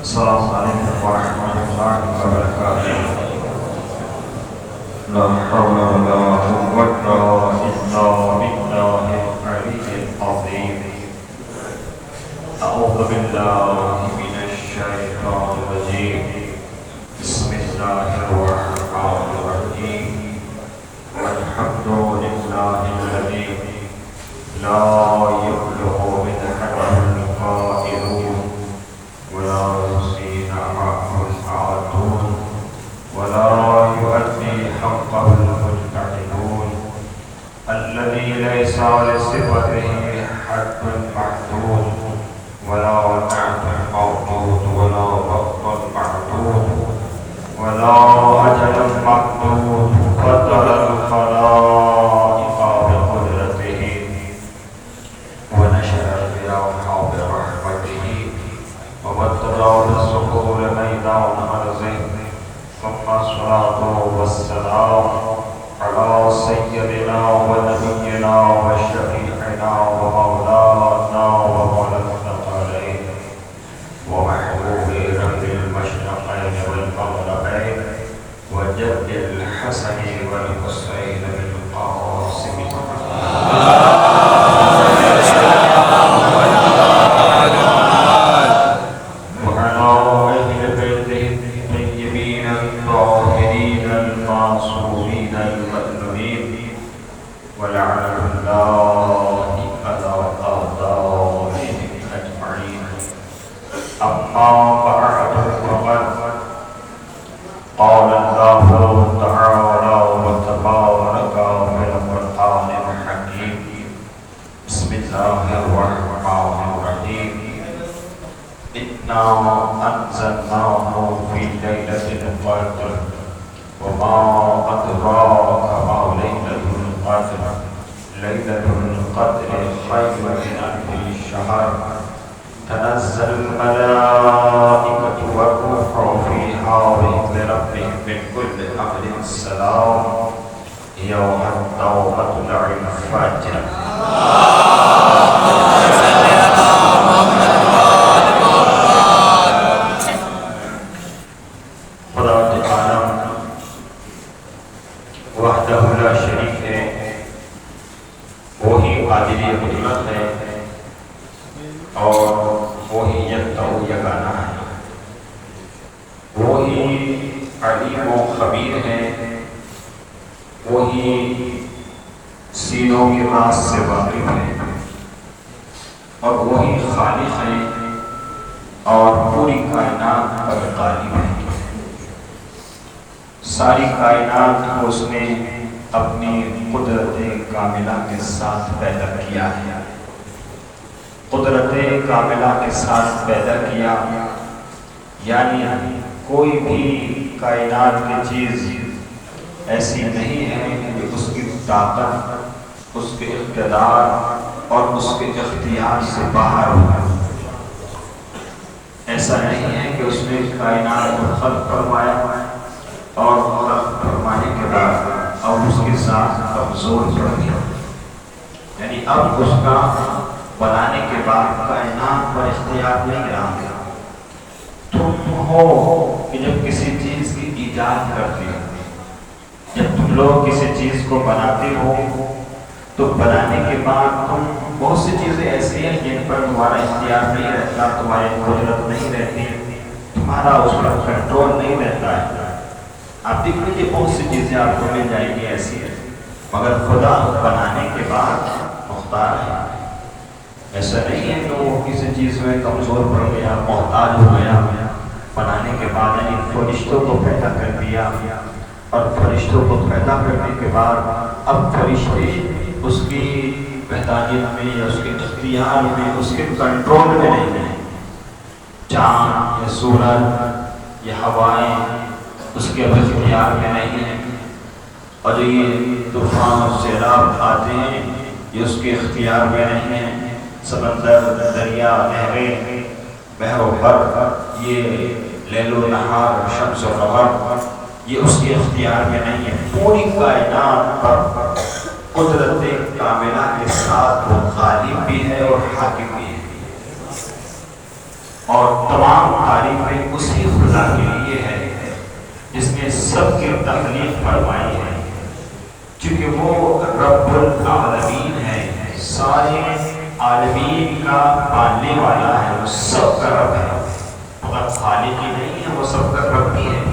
السلام علیکم ورحمۃ اللہ وبرکاتہ۔ لا حول ولا قوة إلا بالله العلي العظيم۔ أعوذ بالله من الشيطان الرجيم، بسم الله الرحمن الرحيم، والحمد لله الذي لا يبلغ منحه القائلون ولا يحصين معه العادون ولا يؤدي حقه المجتهدون، الذي ليس لصفته حد محدود ولا نعت موجود ولا وقت معدود ولا أجل مقدود، قدر الخلائق بقدرته ونشر الرياح برحمته وبدر بالسحور ميدان أرضه، ثم الصلاة والسلام على سيدنا ونبينا وشفيعنا ومولانا ومولانا عليه ومحبوب رب المشرقين والمغربين وجد الحسن والحسين بالقاسم أنزلناه في ليلة القدر وما أدراك ما ليلة القدر، ليلة القدر خير من ألف شهر، تنزل الملائكة والروح فيها بإذن ربهم من كل أمر سلام يوم مطلع الفجر۔ سینوں کے راز سے واقف ہے اور وہی خالق ہے اور پوری کائنات پر غالب ہے۔ ساری کائنات کو اس نے اپنی قدرت کاملہ کے ساتھ پیدا کیا ہے، قدرت کاملہ کے ساتھ پیدا کیا، یعنی کوئی بھی کائنات کی چیز ایسی نہیں ہے کہ اس کی طاقت، اس کے اقتدار اور اس کے اختیار سے باہر ہو۔ ایسا نہیں ہے کہ اس نے کائنات کو خلق فرمایا اور خلق فرمانے کے بعد اب اس کے ساتھ کمزور پڑ گیا، یعنی اب اس کا بنانے کے بعد کائنات پر اختیار نہیں رہا۔ تم ہو کہ جب کسی چیز کی ایجاد کرتی ہو، جب تم لوگ کسی چیز کو بناتے ہو تو بنانے کے بعد تم بہت سی چیزیں ایسی ہیں جن پر تمہارا اختیار نہیں رہتا، تمہاری قدرت نہیں رہتی، تمہارا اس پر کنٹرول نہیں رہتا ہے۔ آپ دیکھ لیجیے بہت سی چیزیں آپ کو مل جائیں گی ایسی ہیں، مگر خدا بنانے کے بعد مختار ہے۔ ایسا نہیں ہے کہ وہ کسی چیز میں کمزور پڑ گیا، محتاج ہو گیا، بنانے کے بعد یعنی فرشتوں کو پیدا کر دیا، اور فرشتوں کو پیدا کرنے کے بعد اب فرشتے اس کی وحدانیت میں یا اس کے اختیار میں، اس کے کنٹرول میں نہیں ہیں۔ چاند یا سورج یا ہوائیں اس کے اختیار میں نہیں ہیں، اور جو یہ طوفان اور سیلاب آتے ہیں یہ اس کے اختیار میں نہیں ہیں۔ سمندر، دریا، نہریں، بحر و بر، یہ لیل و نہار، شمس و قمر، یہ اس کے اختیار میں نہیں ہے۔ پوری کائنات پر قدرت کاملہ کے ساتھ وہ غالب بھی ہے اور حاکم بھی ہے، اور تمام تعریفیں اسی خدا کے لیے ہے جس نے سب کی تخلیق فرمائی ہے، چونکہ وہ رب العالمین ہے، سارے عالمین کا پالنے والا ہے، وہ سب کا رب ہے، فقط خالق ہی نہیں ہے، وہ سب کا رب بھی ہے،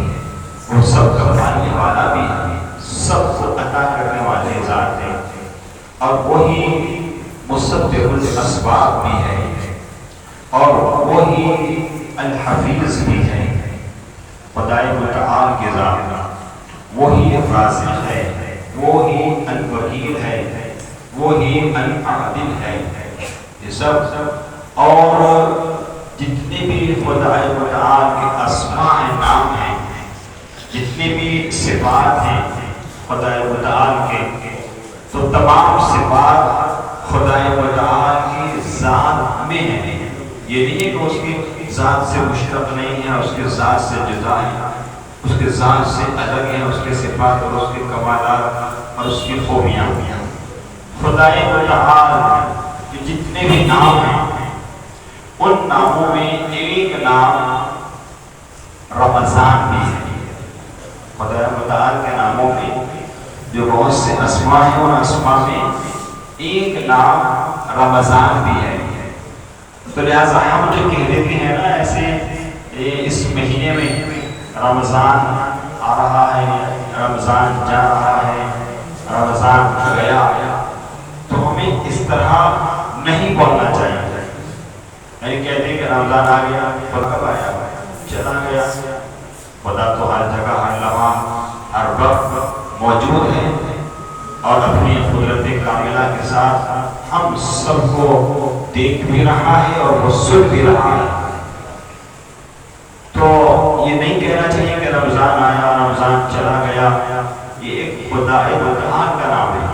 وہ سب کا پالنے والا بھی ہے، سب کو عطا کرنے والے ذات ہے، اور وہی مسبب الاسباب بھی ہے، اور وہی الحفیظ بھی ہے، خدائے متعال کے ذات، وہی رازق ہے، وہی الوکیل ہے، وہی العادل ہے، یہ سب اور جتنے بھی خدائے متعال کے اسماء نام ہیں، جتنے بھی صفات ہیں خدائے متعال کے، تو تمام صفات خدائے متعال کی ذات میں ہیں، یہ نہیں ہے کہ اس کی ذات سے مشتق نہیں ہے، اس کے ذات سے جدا ہے، اس کے ذات سے الگ ہے، اس کے صفات اور اس کے کمالات اور اس کی خوبیاں، خدائے متعال کے جتنے بھی نام ہیں ان ناموں میں ایک نام رمضان بھی ہے، خدائے متعال کے ناموں میں جو بہت سے اسماء ہیں ان اسماء میں ایک نام رمضان بھی ہے، تو لہٰذا ہم جو کہہ دیتے ہیں نا ایسے اس مہینے میں رمضان آ رہا ہے، رمضان جا رہا ہے، رمضان گیا، تو ہمیں اس طرح نہیں بولنا چاہیے، نہیں کہتے کہ رمضان آ گیا اور کب آیا چلا گیا، خدا تو ہر جگہ ہر لمحہ ہر وقت موجود ہے، اور اپنی قدرت کاملہ کے ساتھ ہم سب کو دیکھ بھی رہا ہے اور وہ سن بھی رہا ہے، تو یہ نہیں کہنا چاہیے کہ رمضان آیا رمضان چلا گیا، یہ ایک خدائے متعال کا نام ہے،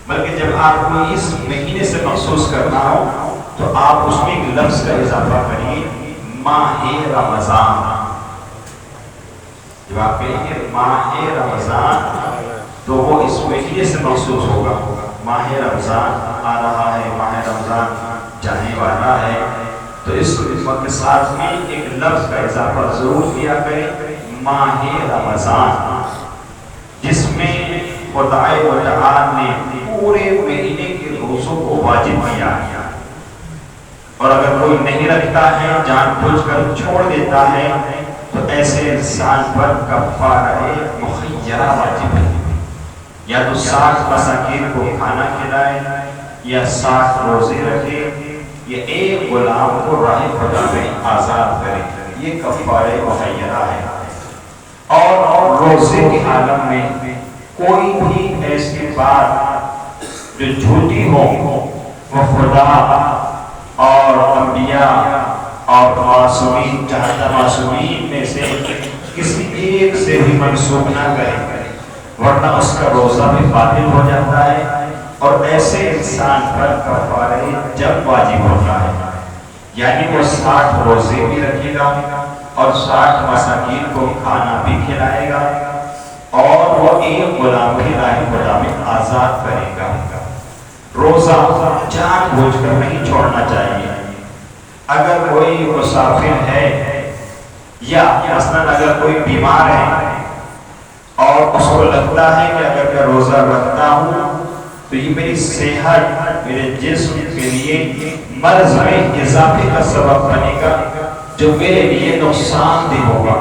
بلکہ جب آپ کو اس مہینے سے محسوس کرنا ہو تو آپ اس میں ایک لفظ کا اضافہ کریے، ماہ رمضان، جب آپ کہیں گے ماہ رمضان تو وہ اس مہینے سے محسوس ہوگا، ماہ رمضان آ رہا ہے، ماہ رمضان جانے والا ہے، تو اس وقت کے ساتھ میں ایک لفظ کا اضافہ ضرور کیا کریں، ماہ رمضان، جس میں خدائے متعال نے پورے مہینے کے روزوں کو واجب کیا ہے، اور اگر کوئی نہیں رکھتا ہے جان بوجھ کر چھوڑ دیتا ہے تو ایسے انسان پر کفارہ مخیرہ واجب ہے، یا تو 60 مساکین کو کھانا کھلائے، یا 60 روزے رکھے، یا ایک غلام کو راہ خدا میں آزاد کرے، یہ کفارہ مخیرہ ہے، اور روزے کے عالم میں کوئی بھی ایسی بات جو جھوٹی ہو وہ خدا اور انبیاء اور معصومین، جہاں معصومین میں سے کسی ایک سے بھی منسوخ نہ کرے، ورنہ اس کا روزہ بھی باطل ہو جاتا ہے، اور ایسے انسان پر کفارہ جب واجب ہوتا ہے، یعنی وہ 60 روزے بھی رکھے گا اور 60 مساکین کو کھانا بھی کھلائے گا، اور وہ ایک غلام بھی راہ خدا میں آزاد کرے گا۔ روزہ جان بوجھ کر نہیں چھوڑنا چاہیے، اگر کوئی مسافر ہے یا مثلا اگر کوئی بیمار ہے اور اس کو لگتا ہے کہ اگر میں روزہ رکھتا ہوں تو یہ میری صحت، میرے جسم کے لیے مرض میں اضافے کا سبب بنے گا جو میرے لیے نقصان دہ ہوگا،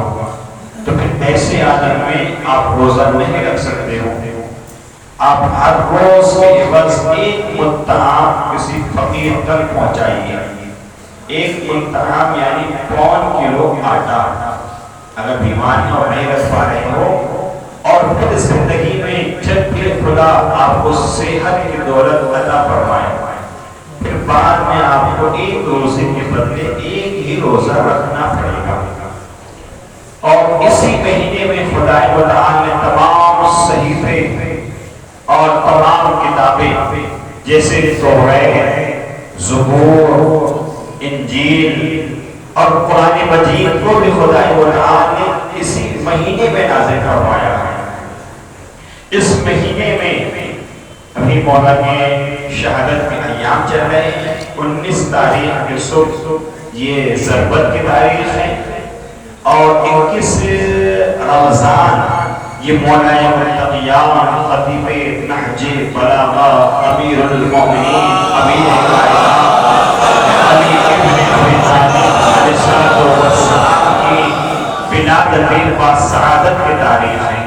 تو پھر ایسے عالم میں آپ روزہ نہیں رکھ سکتے ہو، آپ ہر روز کے عوض ایک مدعام کسی فقیر تک پہنچائیے، ایک مدعام یعنی 1 کلو آٹا، اگر بیمار ہیں اور نہیں رکھ پا رہے ہو، اور پھر زندگی میں جب بھی خدا آپ کو صحت کی دولت عطا فرمائے، پھر بعد میں آپ کو ایک روزے کے بدلے ایک ہی روزہ رکھنا پڑے گا، اور اسی مہینے میں خدا متعال نے تمام صحیفے اور تمام کتابیں جیسے توریت، زبور، انجیل اور قرآن مجید کو بھی خدا متعال نے اسی مہینے میں نازل فرمایا ہے۔ اس مہینے میں ابھی مولا کے شہادت کے ایام چل رہے ہیں، 19 تاریخ کے صبح یہ ضربت کی تاریخ ہے، اور 21 رمضان یہ مولا متقیان خطیب نہج بلاغہ امیر المومنین امیر کائنات علی ابن ابی طالب علیہ السلام کی ولادت با سعادت کی تاریخ ہے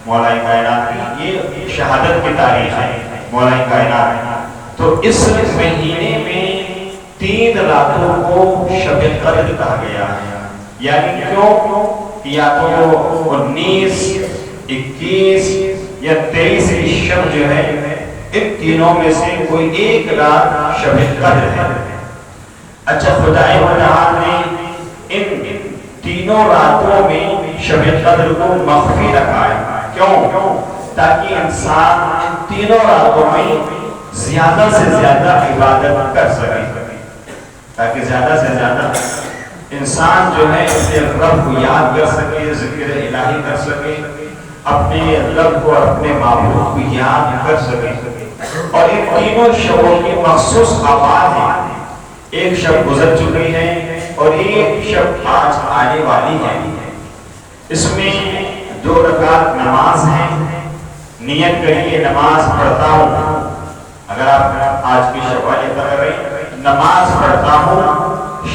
مولا کائنات کی، یہ شہادت کی تاریخ ہے مولا کائنات۔ تو اس مہینے میں 3 راتوں کو شب قدر کہا گیا ہے، یعنی کیوں؟ یا تو 19 21 یا 23 کی شب جو ہے، ان تینوں میں سے کوئی ایک رات شب قدر ہے۔ اچھا، خدائے متعال نے ان تینوں راتوں میں شب قدر کو مخفی رکھا ہے، کیوں؟ تاکہ انسان ان تینوں راتوں میں زیادہ سے زیادہ عبادت کر سکے، تاکہ زیادہ سے زیادہ انسان جو ہے اپنے رب کو یاد کر سکے، ذکر الہی کر سکے، اپنے رب کو اپنے معبود کو یاد کر سکے۔ اور ان تینوں شبوں کی مخصوص آواز ہیں، ایک شب گزر چکی ہے اور ایک شب آج آنے والی ہے۔ اس میں 2 رکعت نماز ہے، نیت کریے نماز پڑھتا ہوں، اگر آپ آج کی شب والے پڑھ رہے ہیں نماز پڑھتا ہوں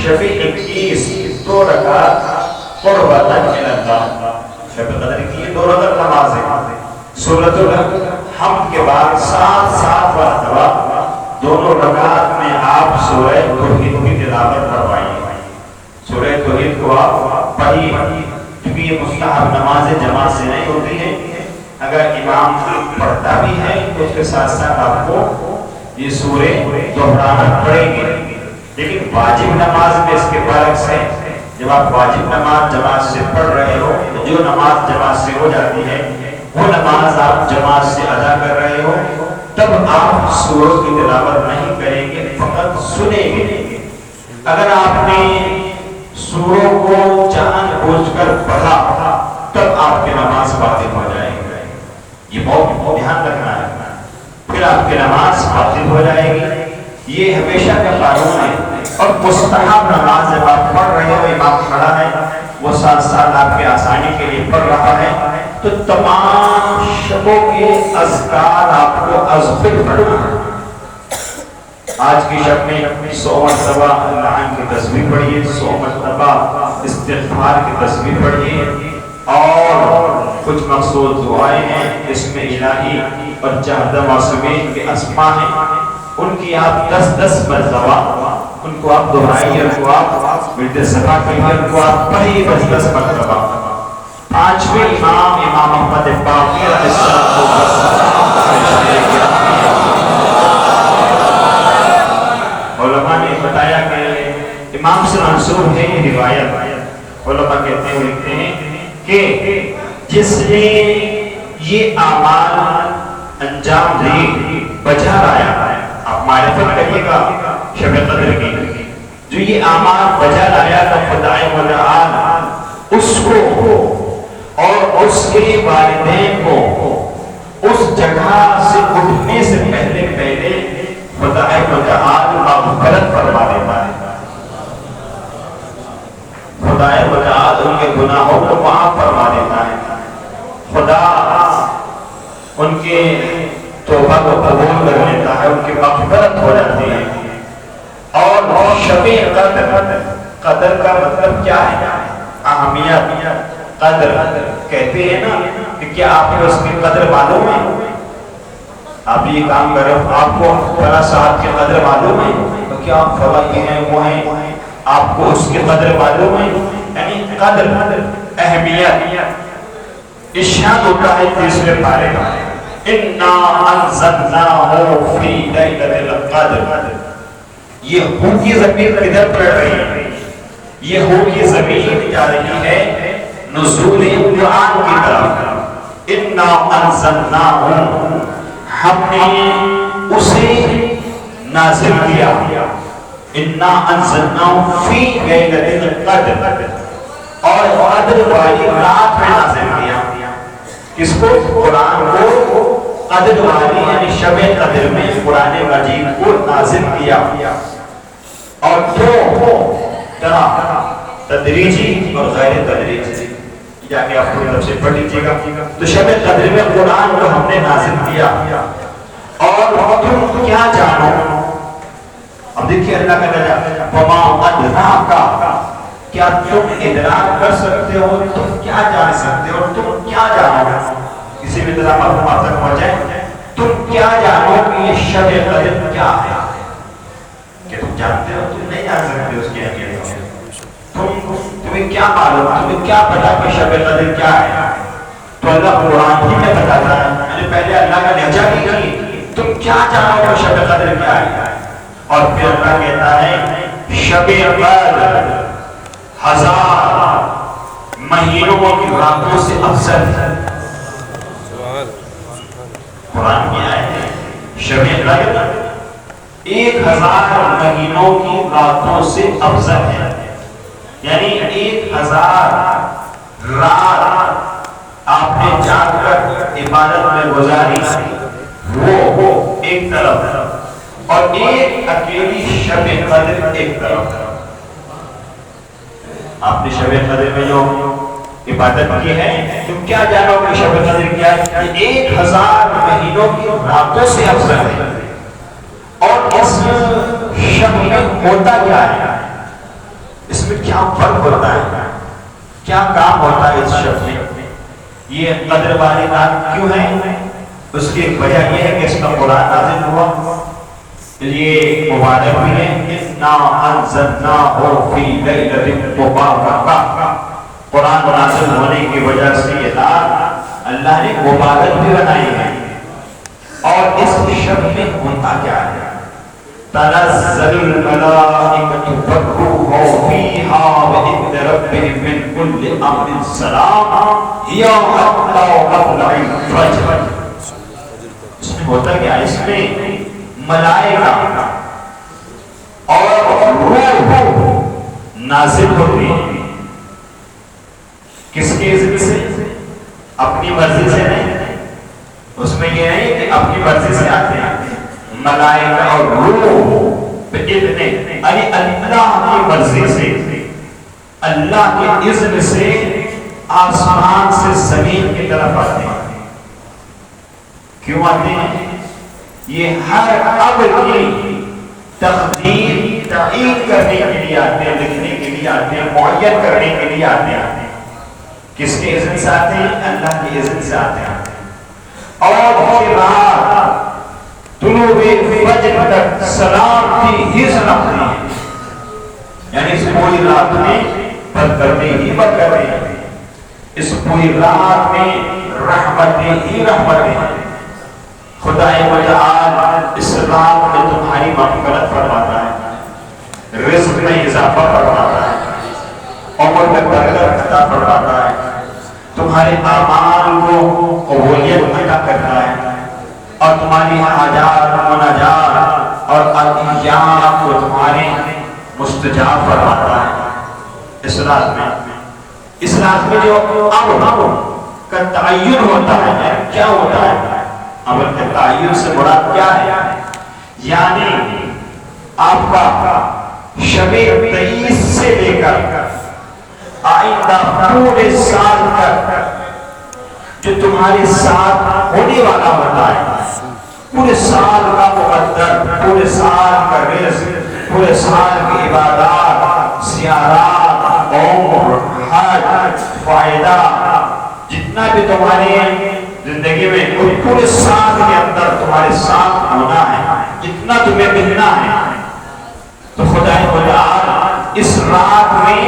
شب 21 2 رکعت قربتاً اللہ، شب قدر کی 2 رکعت نماز ہے، سورۃ الحمد کے بعد 7 مرتبہ دونوں رکعت میں آپ سورہ توحید کی تلاوت کروائیے، سورہ توحید کو آپ پڑھیے، کیونکہ یہ مستحب نماز جماعت سے نہیں ہوتی ہے، اگر امام پڑھتا بھی ہے تو اس کے ساتھ ساتھ آپ کو یہ سورے دہرانا پڑیں گے، لیکن واجب نماز میں اس کے برعکس ہے، جب آپ واجب نماز جماعت سے پڑھ رہے ہو، جو نماز جماعت سے ہو جاتی ہے وہ نماز آپ جماعت سے ادا کر رہے ہو، تب آپ سوروں کی تلاوت نہیں کریں گے، فقط سنیں گے۔ اگر آپ نے سوروں کو جان بوجھ کر پڑھا تب آپ کی نماز باطل ہو جائے گی، یہ بہت دھیان رکھنا ہے، پھر آپ کی نماز باطل ہو جائے گی، یہ ہمیشہ کا قانون ہے۔ اور مستحب نماز جب آپ پڑھ رہے ہو، امام کھڑا ہے وہ ساتھ ساتھ آپ کے آسانی کے لیے پڑھ رہا ہے، تو تمام شبوں کے اذکار آپ کو از خود پڑھنا ہے۔ آج کی شب میں 100 مرتبہ اللہ کی تسبیح پڑھیے، 100 مرتبہ استغفار کی تسبیح پڑھیے، اور کچھ مخصوص دعائیں ہیں اس میں الہی اور چہدہ معصومین کے اسماء ہیں، ان کی آپ 10 مرتبہ ان کو آپ دہرائیے، ان کو آپ ورد صبح کریے، ان کو آپ پڑھیے 10 مرتبہ۔ 5ویں امام احمد باقر علیہ السلام علماء نے بتایا کہ امام سے منسوب ہے یہ روایت، علماء کہتے ہیں لکھتے ہیں کہ جس نے یہ اعمال انجام دی بجا لایا، آپ معرفت کریے گا شب قدر کی، جو یہ اعمال بجا لایا تو خدائے متعال اس کو اور اس کے والدین کو اس جگہ سے اٹھنے سے پہلے خدائے متعال مغفرت فرما دیتا ہے، خدائے متعال ان کے گناہوں کو معاف فرما دیتا ہے، خدا ان کے توبہ کو قبول کر لیتا ہے، ان کی مغفرت ہو جاتی ہے۔ اور شب قدر کا مطلب کیا ہے؟ اہمیت قدر کہتے ہیں نا کہ کیا آپ کو اس کی قدر معلوم ہے؟ آپ یہ کام کر رہے ہو، آپ کو فلاں صاحب کی قدر معلوم ہے تو کیا آپ فلاں یہ ہیں وہ ہیں، آپ کو اس کی قدر معلوم ہے؟ یعنی قدر اہمیت ارشاد ہوتا ہے 30ویں پارے کا، اِنَّا أَنزَلْنَاهُ فِي لَيْلَةِ الْقَدْرِ۔ یہ ہو کی ضمیر کدھر پڑھ رہی ہے؟ یہ ہو کی ضمیر جا رہی ہے نزول قرآن کی طرف، اِنَّا أَنزَلْنَاهُ، ہم نے اسے نازل کیا، اِنَّا أَنزَلْنَاهُ فِي لَيْلَةِ الْقَدْرِ، اور قدر والی رات میں نازل کیا، کس کو؟ قرآن کو قدر والی یعنی شب قدر میں قرآن مجید کو نازل کیا اور دو طرح تدریجی اور غیر تدریجی جا کے آپ کو طرف سے پڑھ لیجیے گا. تو شب قدر میں قرآن کو ہم نے نازل کیا اور تم کیا جانو. اب دیکھیے اللہ کا نجا وما ادراکا کیا تم ادراک کر سکتے ہو تم کیا جان سکتے ہو تم کیا جانو. کسی بھی طرح معلومات تک پہنچے تم کیا جانو کہ یہ شب قدر کیا ہے کہ تم جانتے ہو تم نہیں جان سکتے اس کی اہمیت. تمہیں کیا معلوم تمہیں کیا پتا کہ شب قدر کیا ہے. تو اللہ قرآن ہی میں بتاتا ہے میں نے پہلے اللہ کا لہجہ کی تم کیا جانو کہ شب قدر کیا ہے. اور پھر اللہ کہتا ہے شب قدر 1000 مہینوں کی راتوں سے افضل ہے. قرآن کی آیت ہے شب قدر 1000 مہینوں کی راتوں سے افضل ہے. یعنی 1000 رات آپ نے جاگ کر عبادت میں گزاری وہ ایک طرف اور ایک اکیلی شب قدر ایک طرف. آپ نے شب قدر میں جو عبادت کی ہے تم کیا جانو کہ شب قدر کیا ہے. 1000 مہینوں کی راتوں سے افضل ہے. اور اس شب میں ہوتا کیا ہے اس میں کیا فرق ہوتا ہے کیا کام ہوتا ہے اس شب میں. یہ قدر والی رات کیوں ہے اس کی وجہ یہ ہے کہ اس کا قرآن نازل ہوا. یہ مبارک بھی ہے اِنَّا أَنزَلْنَاهُ فِي لَيْلَةٍ مُبَارَكَةٍ. قرآن نازل ہونے کی وجہ سے یہ رات اللہ نے مبارک بھی بنائی ہے. اور اس شب میں ہوتا کیا ہے تنزل الملائکۃ والروح فیہا بإذن ربہم من کل امر سلام ہی حتی مطلع الفجر. اس میں ہوتا کیا اس میں ملائکہ اور روح نازل ہوتی ہیں. کس کے اذن سے اپنی مرضی سے نہیں. اس میں یہ نہیں کہ اپنی مرضی سے آتے ہیں. ملائکہ اور روح بإذن یعنی اللہ کی مرضی سے اللہ کے اذن سے آسمان سے زمین کی طرف آتے ہیں. کیوں آتے ہیں یہ ہر امر کی تقدیر تعین کرنے کے لیے آتے ہیں لکھنے کے لیے آتے ہیں معین کرنے کے لیے آتے ہیں. کس کے اذن سے آتے ہیں اللہ کے اذن سے آتے ہیں. اور یہ رات طلوع فجر تک سلام کی ہی سلامتی ہے. یعنی اس پوری رات میں برکتیں ہی برکتیں ہیں. اس پوری رات میں رحمتیں ہی رحمتیں ہیں. خدا متعال اسلام میں تمہاری مغفرت فرماتا ہے رزق میں اضافہ فرماتا ہے عمر میں برکت عطا فرماتا ہے تمہارے اعمال کو قبولیت عطا کرتا ہے اور تمہاری حاجات مناجات اور عطیات کو تمہارے مستجاب فرماتا ہے. اس رات میں جو امر کا تعین ہوتا ہے کیا ہوتا ہے امر کے تعین سے مراد کیا ہے یعنی آپ کا شب 23 سے لے کر آئندہ پورے سال تک جو تمہارے ساتھ ہونے والا ہوتا ہے پورے سال کا مقدر پورے سال کا رزق پورے سال کی عبادات زیارات عمر حج فائدہ جتنا بھی تمہارے زندگی میں پورے سال کے اندر تمہارے ساتھ ہونا ہے جتنا تمہیں ملنا ہے تو خدا تعالی اس رات میں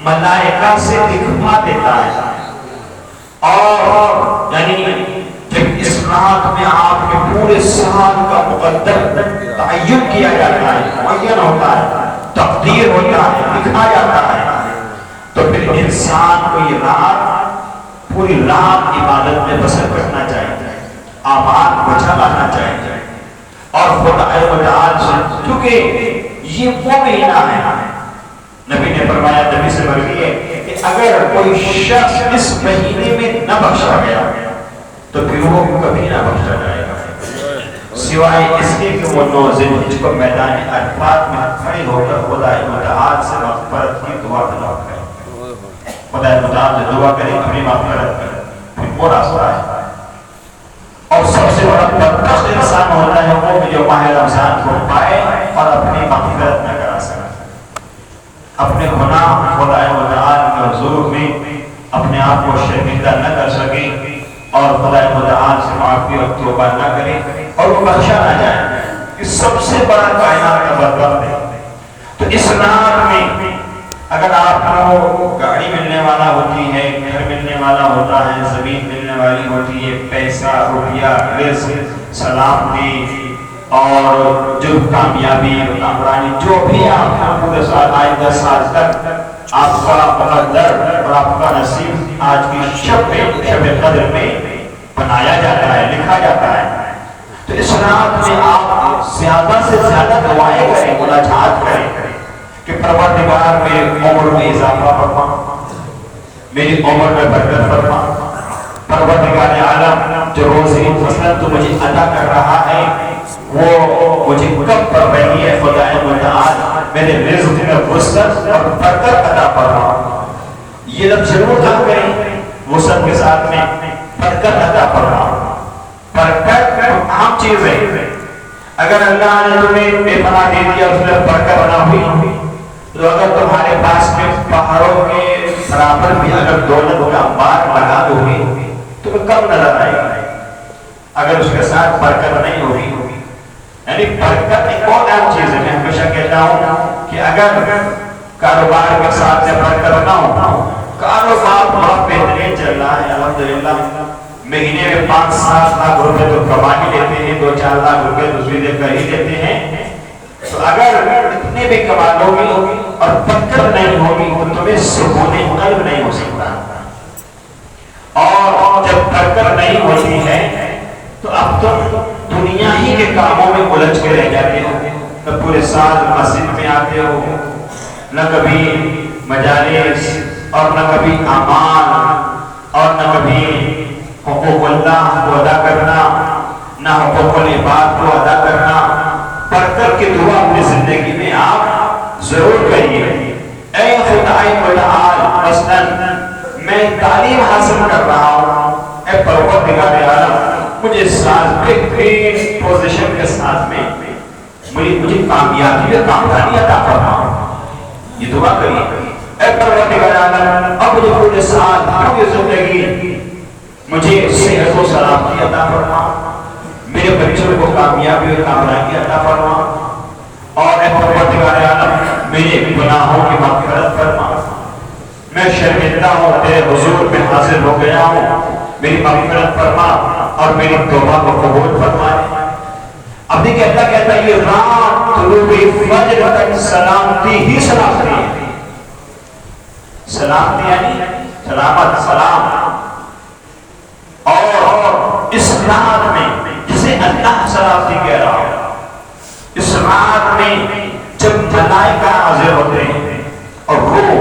ملائکہ سے دکھا دیتا ہے. اور یعنی جب اس رات میں آپ کے پورے سال کا مقدر تعین کیا جاتا ہے معین ہوتا ہے تقدیر ہوتا ہے دکھا جاتا ہے تو پھر انسان کو یہ رات پوری رات عبادت میں بسر کرنا چاہیے آباد بچا لانا چاہیے. اور خدا تعالی سے کیونکہ یہ وہ مہینہ ہے نبی نے فرمایا نبی سے مرضی ہے کہ اگر کوئی شخص اس مہینے میں نہ بخشا گیا تو پھر وہ کبھی نہ بخشا جائے گا سوائے اس کے کہ وہ نوزن جس کو میدان عرفات میں کھڑے ہو کر خدا متعال سے مغفرت کی دعا کرے، خدا متعال سے دعا کرے اپنی مغفرت کرے، پھر وہ راستہ ہے۔ اور سب سے بڑا بدبخت انسان ہوتا ہے وہ جو ماہ رمضان کو پائے اور اپنی مغفرت نہ کرا سکے، اپنے گناہ خدا متعال کے حضور میں اپنے آپ کو شرمندہ نہ کر سکے اور خدا متعال سے معافی اور توبہ نہ کرے اور وہ بخشا نہ جائے، یہ سب سے بڑا کائنات کا بدبخت ہے۔ تو اس رات میں اگر آپ کو گاڑی ملنے والا ہوتی ہے، گھر ملنے والا ہوتا ہے، زمین ملنے والی ہوتی ہے، پیسہ، روپیہ، رزق، سلامتی اور جو کامیابی، کامرانی، جو بھی آپ کو پورے سال آئندہ سال تک آپ کا مقدر اور آپ کا نصیب آج کی شب قدر میں بنایا جاتا ہے، لکھا جاتا ہے۔ تو اس رات میں آپ زیادہ سے زیادہ دعائیں کریں، مناجات کریں کہ پروردگار میری عمر میں اضافہ فرما، میری عمر میں برکت فرما، پروردگار عالم جو روزی مثلاً تو مجھے عطا کر رہا ہے وہ مجھے کب پر رہی ہے، خدا متعال میرے رزق میں وسعت اور برکت عطا فرما۔ یہ لفظ ضرور کہا کریں وسعت کے ساتھ میں برکت عطا فرما۔ برکت عام چیز ہے، اگر اللہ نے تمہیں بے پناہ دے دیا اس میں برکت نہ ہوئی تو اگر تمہارے پاس میں پہاڑوں کے برابر بھی اگر دولت کا انبار لگا دو گے تمہیں کم نظر آئے گا اگر اس کے ساتھ برکت نہیں ہوگی۔ یعنی برکت ایک بہت اہم چیز ہے۔ میں ہمیشہ کہتا ہوں کہ اگر کاروبار کے ساتھ میں برکت نہ ہو، کاروبار بہت بہترین چل رہا ہے الحمدللہ، مہینے میں 5-7 لاکھ روپے تو کما ہی لیتے ہیں، 2-4 لاکھ روپے تو سویدے کر ہی لیتے ہیں، تو اگر اتنے بھی کما لو گی اور برکت نہیں ہوگی تو تمہیں سکون قلب نہیں ہو سکتا۔ اور جب برکت نہیں ہوتی ہے تو اب تم دنیا ہی کے کاموں میں الجھ کے رہ جاتے ہو، نہ پورے سال مسجد میں آتے ہو، نہ کبھی مجالس اور نہ کبھی اعمال اور نہ کبھی حقوق اللہ کو ادا کرنا، نہ حقوق العباد کو ادا کرنا۔ برکت کی دعا اپنی زندگی میں آپ ضرور کریے۔ اے خدائے متعال، مثلاً میں تعلیم حاصل کر رہا ہوں، اے پروردگار عالم مجھے ساتھ بہترین پوزیشن کے ساتھ میں مجھے کامیابی اور کامیابی عطا فرما، یہ دعا کریے۔ اے پروردگار عالم اب مجھے پورے سال پوری زندگی مجھے صحت و سلامتی عطا فرما، میرے بچوں کو کامیابی اور کامیابی عطا فرما، اور اے پروردگار عالم میرے گناہوں کی مغفرت فرما۔ میں شرمندہ ہوں، تیرے حضور میں حاضر ہو گیا ہوں، میری مغفرت فرما اور میری توبہ کو قبول فرما۔ اب یہ کہتا یہ رات طلوع فجر تک سلامتی ہی سلامتی ہے، سلامتی یعنی سلامت، سلام۔ اور اس رات میں جسے اللہ سلامتی کہہ رہا ہوں، اس رات میں جب ملائکہ حاضر ہوتے ہیں اور روح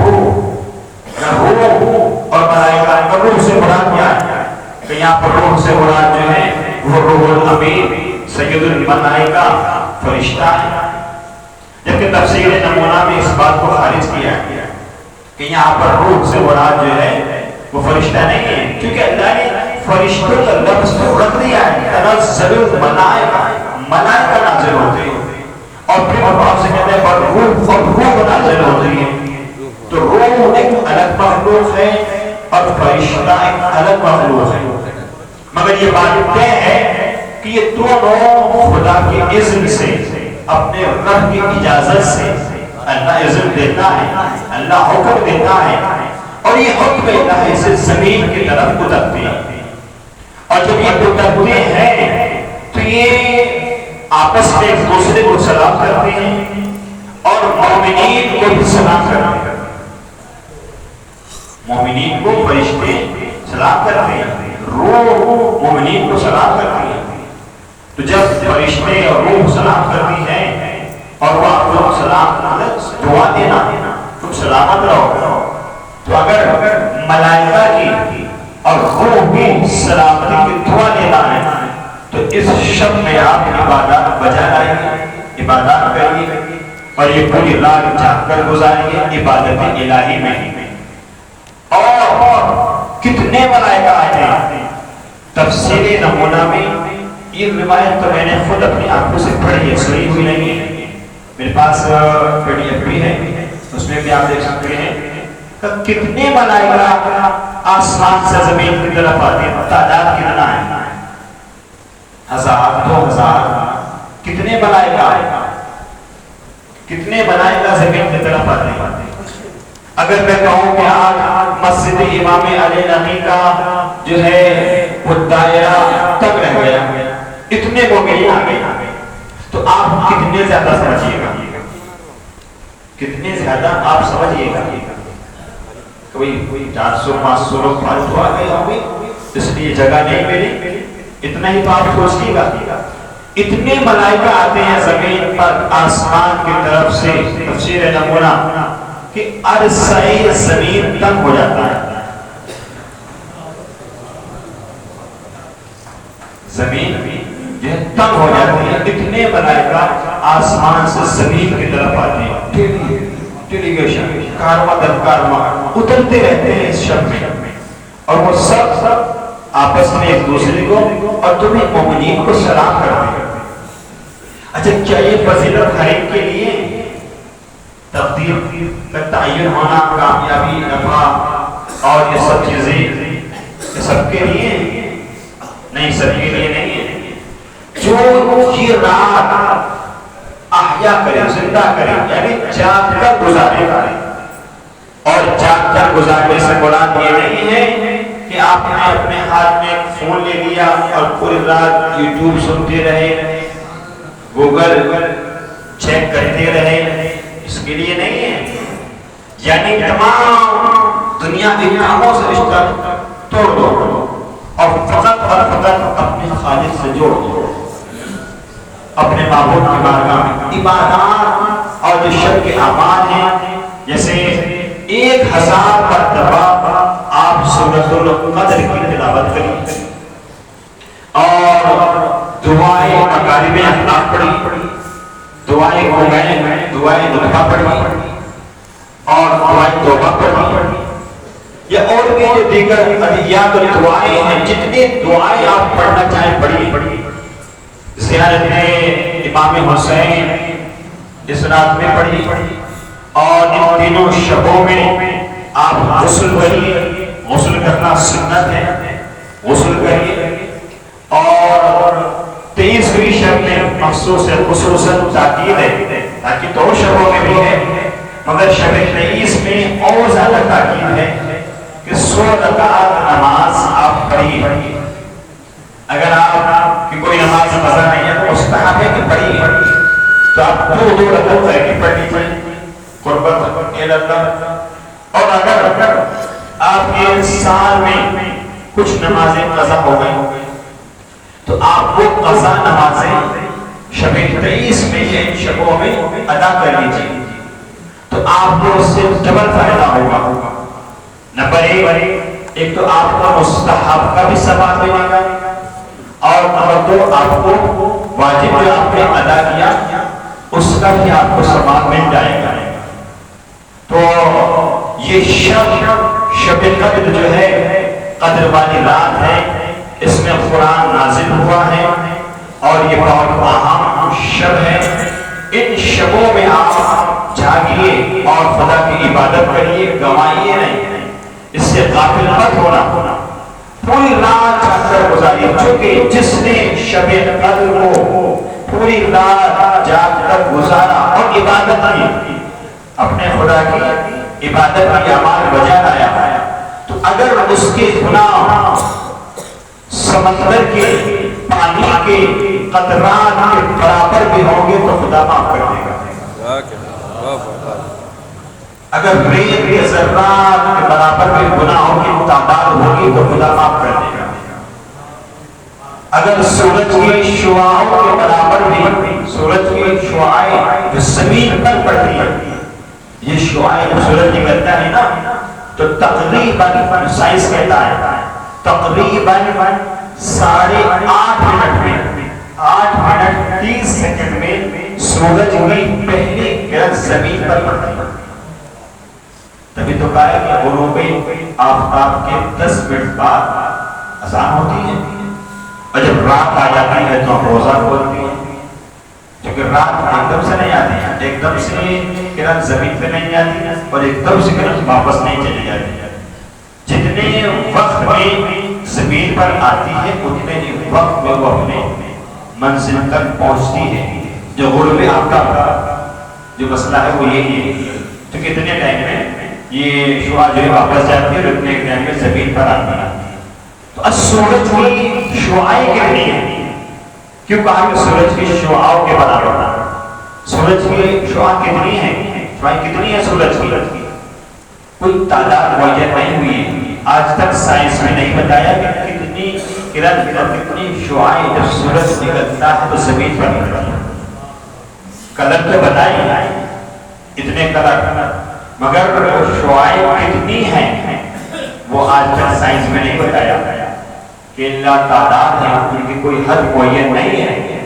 اور ملائکہ، روح سے مراد کیا ہے کہ یہاں پر روح سے مراد جو ہے وہ روح الامین سید الملائکہ فرشتہ ہے، جبکہ تفسیر نمونہ میں اس بات کو خارج کیا ہے کہ یہاں پر روح سے مراد جو ہے وہ فرشتہ نہیں ہے، کیونکہ اللہ نے فرشتوں کا لفظ رکھ دیا ہے، تنزل الملائکہ، ملائکہ نازل ہوتے ہیں، اور پھر آپ سے کہتے ہیں روح نازل ہوتی ہے۔ تو روح ایک الگ مخلوق ہے اور فرشتہ ایک الگ مخلوق ہے، مگر یہ بات طے ہے کہ یہ دونوں خدا کے اذن سے، اپنے رب کی اجازت سے اللہ اذن دیتا ہے، اللہ حکم دیتا ہے، اور یہ حکم اللہ سے زمین کی طرف اترتے ہیں، اور جب یہ اترتے ہیں تو یہ آپس میں ایک دوسرے کو سلام کرتے ہیں اور مومنین کو بھی سلام کرتے ہیں، مومنین کو فرشتے سلام کرتے ہیں، روح مومنین کو سلام کرتی ہے۔ تو جب فرشتے اور روح سلام کرتی ہیں اور وہ آپ لوگ سلام دعا دینا تم سلامت رہو، تو اگر ملائکہ کی اور روح بھی سلامتی کی دعا لینا ہے، تو اس شب میں آپ عبادات بجا لائیں گے، عبادات کریے اور یہ پوری رات جاگ کر گزاریے عبادت الہی میں۔ اور کتنے ملائکہ آتے ہیں، تفسیر نمونہ میں یہ روایت تو میں نے خود اپنی آنکھوں سے پڑھی ہے، سنی ہوئی نہیں ہے، میرے پاس PDF بھی ہے، اس میں بھی آپ دیکھ سکتے ہیں کہ کتنے ملائکہ آسمان سے زمین کی طرف آتے ہیں، تعداد کتنا ہے، 1000 2000، کتنے ملائکہ زمین کی طرف آتے ہیں۔ اگر میں کہوں کہ آج مسجد امام علی نقی کا جو ہے وہ دائرہ تک رہ گیا، اتنے مومنین آ گئے، تو آپ کتنے زیادہ سمجھیے گا، کتنے زیادہ آپ سمجھیے گا، کوئی 400 500 لوگ فالتو آ گئے ہوں گے، اس لیے جگہ نہیں ملی، اتنا ہی تو آپ سوچیے گا۔ اتنے ملائکہ آتے ہیں زمین پر آسمان کی طرف سے، تفسیر نمونہ کہ عرصہ زمین تنگ ہو جاتا ہے، زمین جو ہے تنگ ہو جاتی ہے، اتنے ملائکہ آسمان سے زمین کی طرف آتے ہیں، ڈیلیگیشن کارواں در کارواں اترتے رہتے ہیں اس شب میں، اور وہ سب آپس میں ایک دوسرے کو اور تمہیں مومنین کو سلام کرتے ہیں۔ اچھا کیا یہ فضیلت ہر ایک کے لیے، تقدیر کا تعین ہونا، کامیابی، نفع اور یہ سب چیزیں یہ سب کے لیے نہیں، سب کے لیے نہیں ہے۔ جو یہ رات احیا کرے، زندہ کرے، یعنی جاگ کر گزارے، اور جاگ کر گزارنے سے مراد یہ نہیں ہے کہ آپ نے اپنے ہاتھ میں فون لے لیا اور پوری رات یوٹیوب سنتے رہے، گوگل چیک کرتے رہے، اس کے لیے نہیں ہے۔ یعنی تمام دنیا کے کاموں سے رشتہ توڑ دو اور فقط اور فقط اپنے خالق سے جوڑ دو، اپنے معبود کی بارگاہ میں عبادات اور جو شب کے اعمال ہیں، جیسے 1000 مرتبہ آپ سورۃ القدر کی تلاوت کریں اور دعائیں مکارم اخلاق پڑھی، دعائیں قربین، دعائیں نطفہ پڑھی اور دعائیں توبہ پڑھی، یا اور بھی جو دیگر ادعیات اور دعائیں ہیں، جتنی دعائیں آپ پڑھنا چاہیں پڑھی۔ زیارت امام حسین اس رات میں پڑھی، اور ان تینوں شبوں میں آپ غسل کریے، غسل کرنا سنت ہے، غسل کریے، اور 23ویں شب میں مخصوص خصوصاً تاکید ہے، تاکہ 2 شبوں میں بھی ہے، مگر شب 23 میں اور زیادہ تاکید ہے کہ 100 رکعت نماز آپ پڑھیے۔ اگر آپ کی کوئی نماز قضا نہیں ہے تو مستحب ہے کہ پڑھیے، تو آپ 2 رکعت کر کے پڑھ لیجیے قربت اللہ۔ اور اگر آپ کے سال میں کچھ نمازیں قضا ہو گئی تو آپ وہ قضا نمازیں شب 23 میں یا ان شبوں میں ادا کر لیجیے، تو آپ کو اس سے ڈبل فائدہ ہوگا۔ نمبر 1 تو آپ کا مستحب کا بھی ثواب ملے گا، اور نمبر 2 آپ کو واجب جو آپ نے ادا کیا اس کا بھی آپ کو ثواب مل جائے گا۔ تو یہ شب قدر جو ہے قدر والی رات ہے، اس میں قرآن نازل ہوا ہے اور یہ بہت اہم شب ہے۔ ان شبوں میں آپ جاگیے اور خدا کی عبادت کریے، گوائیے نہیں، اس سے غافل مت ہونا، پوری رات جاگ کر گزاریے، چونکہ جس نے شب قدر کو پوری رات جاگ کر گزارا اور عبادت کی، اپنے خدا کی عبادت کی اعمال بجا لایا، تو اگر اس کے گناہ سمندر کے پانی کے قطرات کے برابر بھی ہوں گے تو خدا معاف کر دے گا۔ اگر ریت کے ذرات کے برابر بھی گناہوں کی تعداد ہوگی تو خدا معاف کر دے گا۔ اگر سورج کی شعاعوں کے برابر بھی، سورج کی شعاعیں جو زمین پر پڑتی ہیں، یہ شعاعیں جو سورج نکلتا ہے نا، تو تقریباً سائنس کہتا ہے تقریباً 8.5 منٹ میں 8 منٹ 30 سیکنڈ میں سورج کی پہلی کرن زمین پر پڑتی ہے. تبھی تو کہا ہے کہ غروب آفتاب کے 10 منٹ بعد اذان ہوتی ہے. اور جب رات آ جاتی ہے تو ہم روزہ کھولتے ہیں، کیونکہ رات ایک دم سے نہیں آتی ہے، ایک دم سے کرن زمین پہ نہیں آتی ہے اور ایک دم سے کرن واپس نہیں چلی جاتی ہے. جتنے وقت میں زمین پر آتی ہے اتنے ہی وقت میں وہ اپنے منزل تک پہنچتی ہے. جو غروب آفتاب کا جو مسئلہ ہے وہ یہی ہے تو کتنے ٹائم میں یہ شعاع جو ہے واپس جاتی ہے اور اتنے ٹائم میں زمین پر آتی ہے. تو سورج کی شعاعیں کتنی ہیں؟ کیوں کہا کہ سورج کی شعاعوں کے برابر؟ سورج کی شعاع کتنی ہے؟ شعاعیں کتنی ہیں سورج کی؟ کوئی تعداد معین نہیں ہوئی ہے. آج تک سائنس میں نہیں بتایا کہ کتنی کرن اور کتنی شعاعیں جب سورج نکلتا ہے تو زمین پر نکلتا ہے. کلر تو بتائیں اتنے کلر، مگر وہ شعاعیں کتنی ہیں وہ آج تک سائنس میں نہیں بتایا کہ اللہ تعداد ہے، ان کی کوئی حد معین نہیں ہے.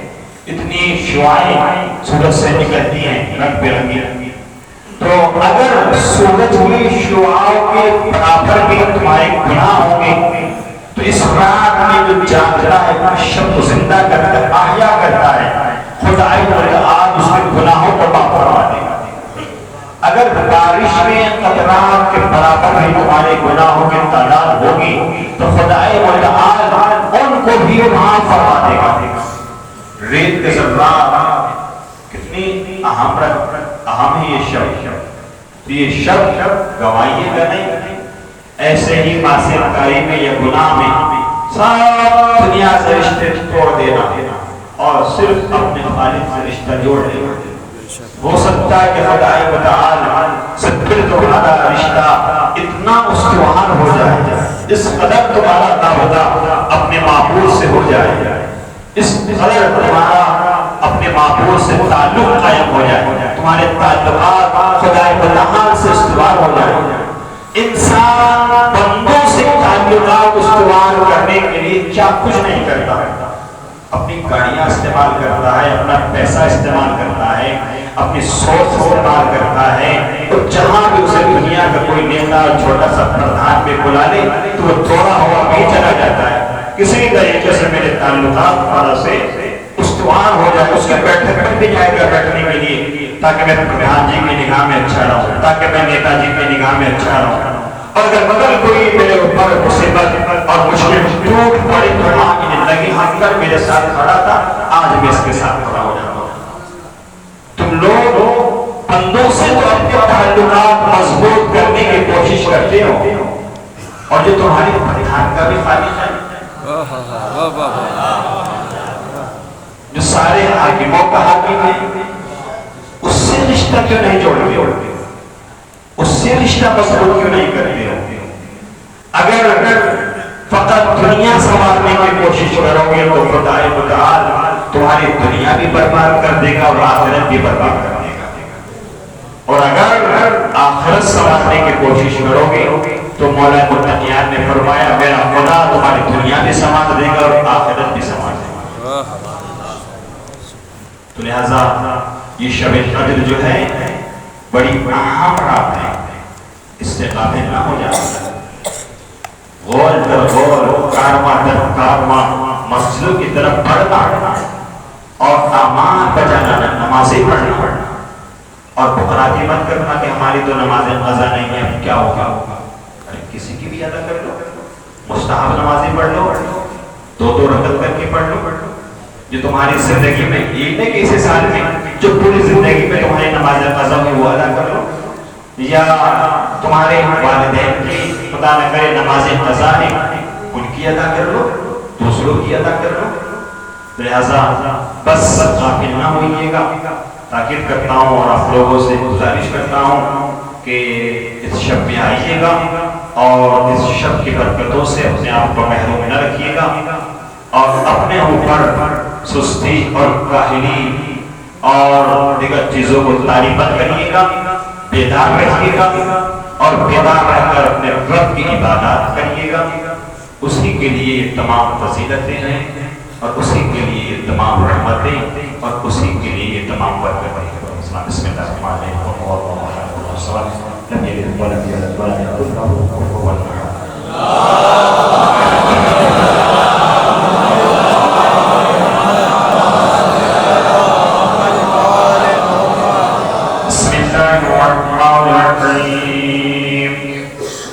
اتنی شعاعیں سورج سے نکلتی ہیں رنگ برنگی. تو اگر سورج کی شعاعوں کے برابر بھی تمہارے گناہ ہوں گے تو اس رات میں جو جاگتا ہے شب کو زندہ کرتا ہے، احیا کرتا ہے، خدائے تعالی اس کے گناہوں کو معاف فرما دے گا. اگر بارش میں قطرات کے برابر بھی تمہارے گناہوں کی تعداد ہوگی تو خدائے تعالی ان کو بھی معاف فرما دے گا. ریت کے ذرات کتنی اہم ہے یہ شب. تو یہ شب گوائیے گا نہیں. ایسے ہی معصیت کاری میں یا گناہ میں سب دنیا سے رشتے توڑ دینا اور صرف اپنے خالق سے رشتہ جوڑ دینا. ہو سکتا ہے کہ خدائے تعالی سے پھر تمہارا رشتہ اتنا استوار ہو جائے، اس قدر تمہارا رابطہ اپنے معبود سے ہو جائے، اس قدر تمہارا اپنے معبود سے تعلق قائم ہو جائے، تمہارے تعلقات خدائے تعالی سے استوار ہو جائے. انسان بندوں سے تعلقات استوار کرنے کے لیے کیا کچھ نہیں کرتا ہے. اپنی گاڑیاں استعمال کرتا ہے، اپنا پیسہ استعمال کرتا ہے، اپنی سوچ استعمال کرتا ہے. اور جہاں بھی اسے دنیا کا کوئی نیتا چھوٹا سا پردھان پہ بلا لے تو وہ تھوڑا ہوا بھی چلا جاتا ہے. کسی طریقے سے میرے تعلقات والا سے استوار ہو جائے، اس کے بیٹھک بھی جائے گا بیٹھنے کے لیے تاکہ میں پردھان جی کی نگاہ میں اچھا رہوں، تاکہ میں نیتا جی کی نگاہ میں اچھا رہوں. اور اگر مگر کوئی میرے اوپر مصیبت اور مشکل ٹوٹ پڑی تو ماں کی زندگی ہم کر میرے ساتھ کھڑا تھا، آج میں اس کے ساتھ کھڑا ہو جاتا ہوں. تم لوگ بندوں سے تو اپنے تعلقات مضبوط کرنے کی کوشش کرتے ہو اور جو تمہاری پردھان کا بھی خالق ہے، جو سارے حاکموں کا حاکم ہے، اس سے رشتہ کیوں نہیں جوڑتے ہو؟ اس سے رشتہ مضبوط کیوں نہیں کرتے ہو؟ اگر فقط دنیا سنوارنے کی کوشش کرو گے تو خدائے تعالی تمہاری دنیا بھی برباد کر دے گا اور آخرت بھی برباد کر دے گا. اور اگر آخرت سنوارنے کی کوشش کرو گے تو مولا متقیان نے فرمایا میرا خدا تمہاری دنیا بھی سنوار دے گا اور آخرت بھی سنوار دے گا. تو لہذا یہ شب قدر جو ہے بڑی اہم رات ہے، اس سے غافل نہ ہو جاتا. غور در غور، کارواں در کارواں مسجدوں کی طرف بڑھنا اور اعمال بجانا، نمازیں پڑھنا اور بکراتی مت کرنا کہ ہماری تو نمازیں قضا نہیں ہیں، کیا ہوگا؟ ارے کسی کی بھی ادا کر لو، مستحب نمازیں پڑھ لو، 2 رکعت کر کے پڑھ لو. جو تمہاری زندگی میں ایک نہیں کہ اسی سال میں جو پوری زندگی میں تمہاری نماز قضا ہوئی وہ ادا کر لو، یا تمہارے والدین کی خدا نہ کرے نماز قضا ہے ان کی ادا کر لو، دوسروں کی ادا کر لو. لہذا بس غافل نہ ہوئیے گا. تاکید کرتا ہوں اور آپ لوگوں سے گزارش کرتا ہوں کہ اس شب میں آئیے گا اور اس شب کی برکتوں سے اپنے آپ کو محروم نہ رکھیے گا اور اپنے اوپر سستی اور کاہلی اور دیگر چیزوں کو طاری مت کریے گا. بیدار رہیے گا اور بیدار رہ کر اپنے رب کی عبادات کریے گا. اسی کے لیے یہ تمام فضیلتیں ہیں اور اسی کے لیے یہ تمام رحمتیں اور اسی کے لیے یہ تمام برکتیں ہیں۔ بسم اللہ الرحمن الرحیم اللہ صلی لم یلد ولم یولد ولم یکن لہ کفوا احد۔ بسم اللہ الرحمن الرحیم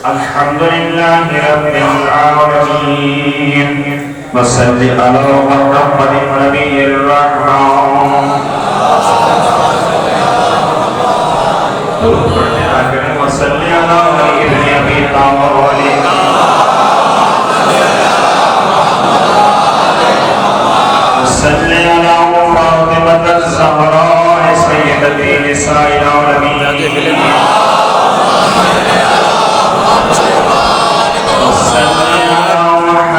الحمد للہ رب العالمین وصلی علی محمد نبی الرحمن۔ درود پڑھنے آگے وصلی علی ابن ابی طالب وصلی علی فاطمة الزہراء سیدتی نساء العالمین وصلی علی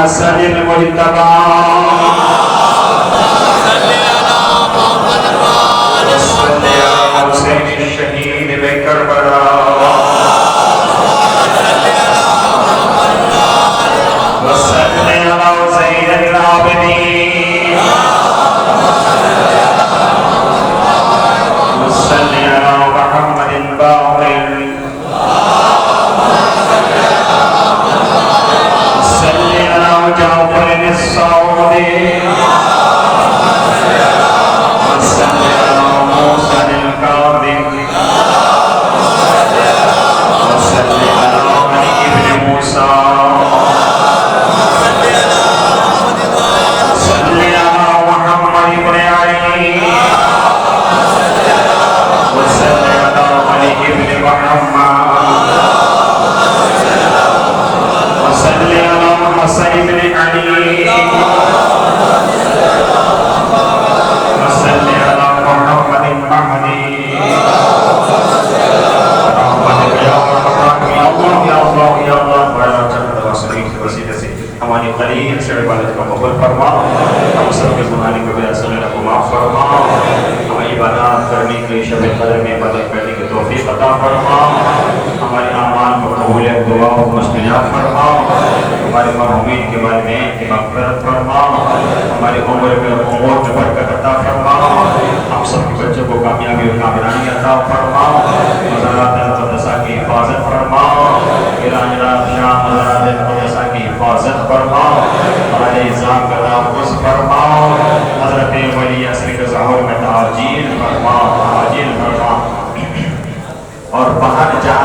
حسن المجتبی ہماری قریب سے عبادت کو قبول فرما، ہم سب کے گناہ کو بے اصل کو معاف فرما، ہمیں عبادات کرنے کی شب قدر میں عبادت کرنے کی توفیق عطا فرما، ہمارے اعمال کو قبول دعا و مستجاب فرما، ہمارے مرحومین کے والدین کی مغفرت فرما، ہماری عمر میں امور میں برکت عطا فرما، ہم سب کے بچوں کو کامیابی اور کامرانی عطا فرما، مزارات المقدسہ کی حفاظت فرما، شام مزارات المقدسہ کی حفاظت فرما، ہمارے نظام کا تحفظ فرما، حضرت ولی عصر کے ظہور میں تعجیل فرما اور باہر جا